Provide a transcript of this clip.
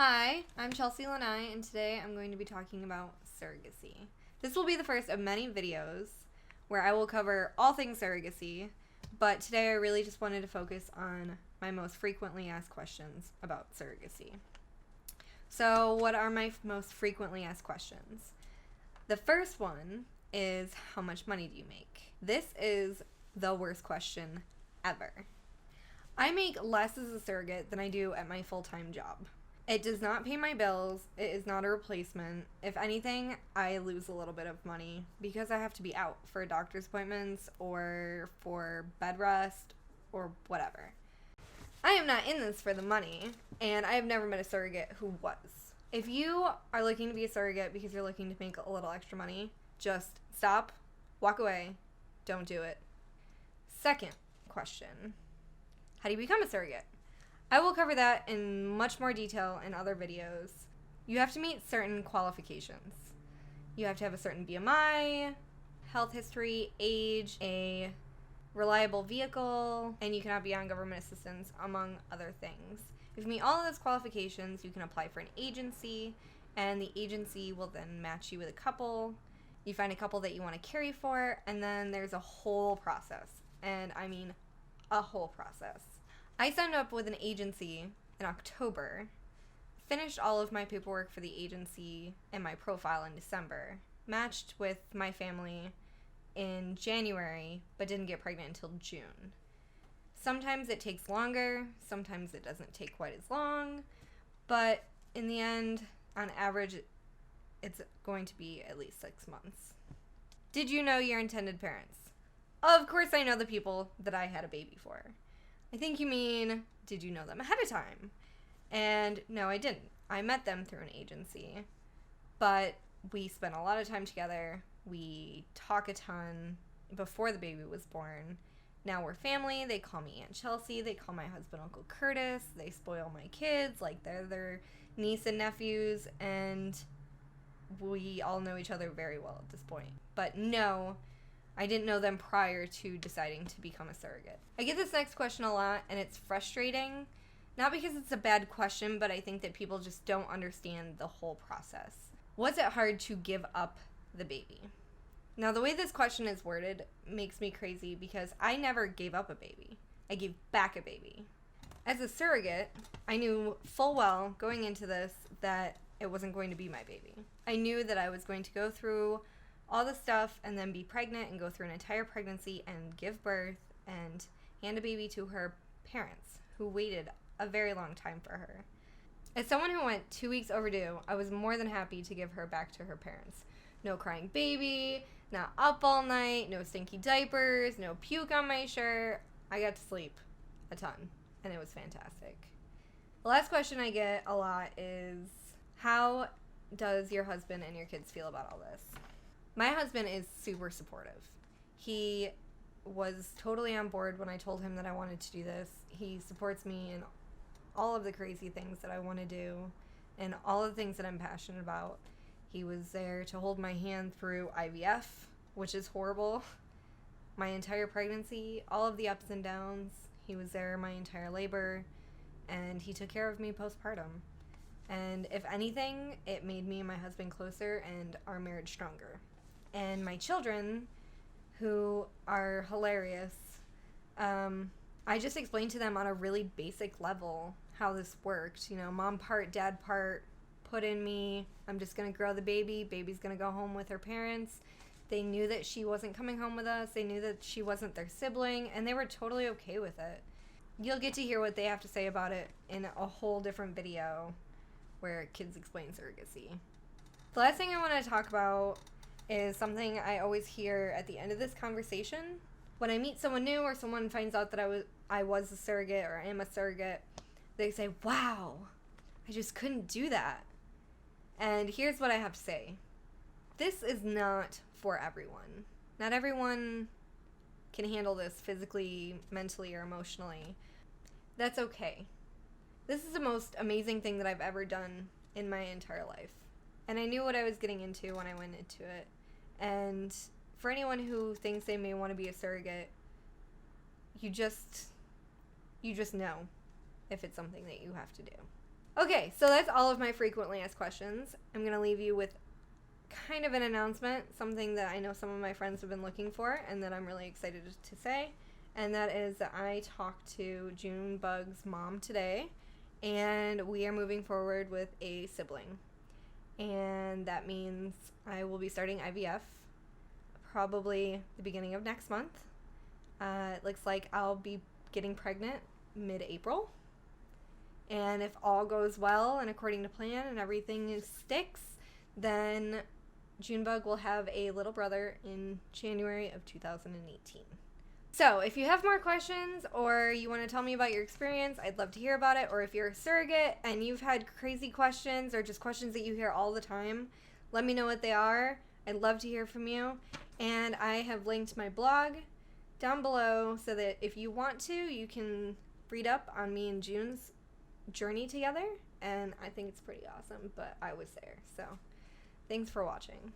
Hi, I'm Chelsea Lanai, and today I'm going to be talking about surrogacy. This will be the first of many videos where I will cover all things surrogacy, but today I really just wanted to focus on my most frequently asked questions about surrogacy. So, what are my most frequently asked questions? The first one is, how much money do you make? This is the worst question ever. I make less as a surrogate than I do at my full-time job. It does not pay my bills. It is not a replacement. If anything, I lose a little bit of money because I have to be out for doctor's appointments or for bed rest or whatever. I am not in this for the money, and I have never met a surrogate who was. If you are looking to be a surrogate because you're looking to make a little extra money, just stop, walk away, don't do it. Second question, how do you become a surrogate? I will cover that in much more detail in other videos. You have to meet certain qualifications. You have to have a certain BMI, health history, age, a reliable vehicle, and you cannot be on government assistance, among other things. If you meet all of those qualifications, you can apply for an agency, and the agency will then match you with a couple. You find a couple that you want to carry for, and then there's a whole process. And I mean a whole process. I signed up with an agency in October, finished all of my paperwork for the agency and my profile in December, matched with my family in January, but didn't get pregnant until June. Sometimes it takes longer, sometimes it doesn't take quite as long, but in the end, on average, it's going to be at least 6 months. Did you know your intended parents? Of course I know the people that I had a baby for. I think you mean, did you know them ahead of time? And no, I didn't. I met them through an agency, but we spent a lot of time together. We talk a ton before the baby was born. Now we're family. They call me Aunt Chelsea. They call my husband Uncle Curtis. They spoil my kids like they're their niece and nephews, and we all know each other very well at this point. But no, I didn't know them prior to deciding to become a surrogate. I get this next question a lot, and it's frustrating. Not because it's a bad question, but I think that people just don't understand the whole process. Was it hard to give up the baby? Now, the way this question is worded makes me crazy because I never gave up a baby. I gave back a baby. As a surrogate, I knew full well going into this that it wasn't going to be my baby. I knew that I was going to go through all the stuff and then be pregnant and go through an entire pregnancy and give birth and hand a baby to her parents, who waited a very long time for her. As someone who went 2 weeks overdue, I was more than happy to give her back to her parents. No crying baby, not up all night, no stinky diapers, no puke on my shirt. I got to sleep a ton, and it was fantastic. The last question I get a lot is, how does your husband and your kids feel about all this? My husband is super supportive. He was totally on board when I told him that I wanted to do this. He supports me in all of the crazy things that I want to do and all of the things that I'm passionate about. He was there to hold my hand through IVF, which is horrible. My entire pregnancy, all of the ups and downs. He was there my entire labor, and he took care of me postpartum. And if anything, it made me and my husband closer and our marriage stronger. And my children, who are hilarious, I just explained to them on a really basic level how this worked. You know, mom part, dad part, put in me. I'm just going to grow the baby. Baby's going to go home with her parents. They knew that she wasn't coming home with us. They knew that she wasn't their sibling, and they were totally okay with it. You'll get to hear what they have to say about it in a whole different video where kids explain surrogacy. The last thing I want to talk about is something I always hear at the end of this conversation. When I meet someone new or someone finds out that I was a surrogate or I am a surrogate, they say, wow, I just couldn't do that. And here's what I have to say. This is not for everyone. Not everyone can handle this physically, mentally, or emotionally. That's okay. This is the most amazing thing that I've ever done in my entire life. And I knew what I was getting into when I went into it. And for anyone who thinks they may want to be a surrogate, you just know if it's something that you have to do. Okay, so that's all of my frequently asked questions. I'm going to leave you with kind of an announcement, something that I know some of my friends have been looking for and that I'm really excited to say. And that is that I talked to Junebug's mom today, and we are moving forward with a sibling. And that means I will be starting IVF probably the beginning of next month. It looks like I'll be getting pregnant mid-April. And if all goes well and according to plan and everything sticks, then Junebug will have a little brother in January of 2018. So if you have more questions or you want to tell me about your experience, I'd love to hear about it. Or if you're a surrogate and you've had crazy questions or just questions that you hear all the time, let me know what they are. I'd love to hear from you. And I have linked my blog down below so that if you want to, you can read up on me and June's journey together. And I think it's pretty awesome, but I was there. So thanks for watching.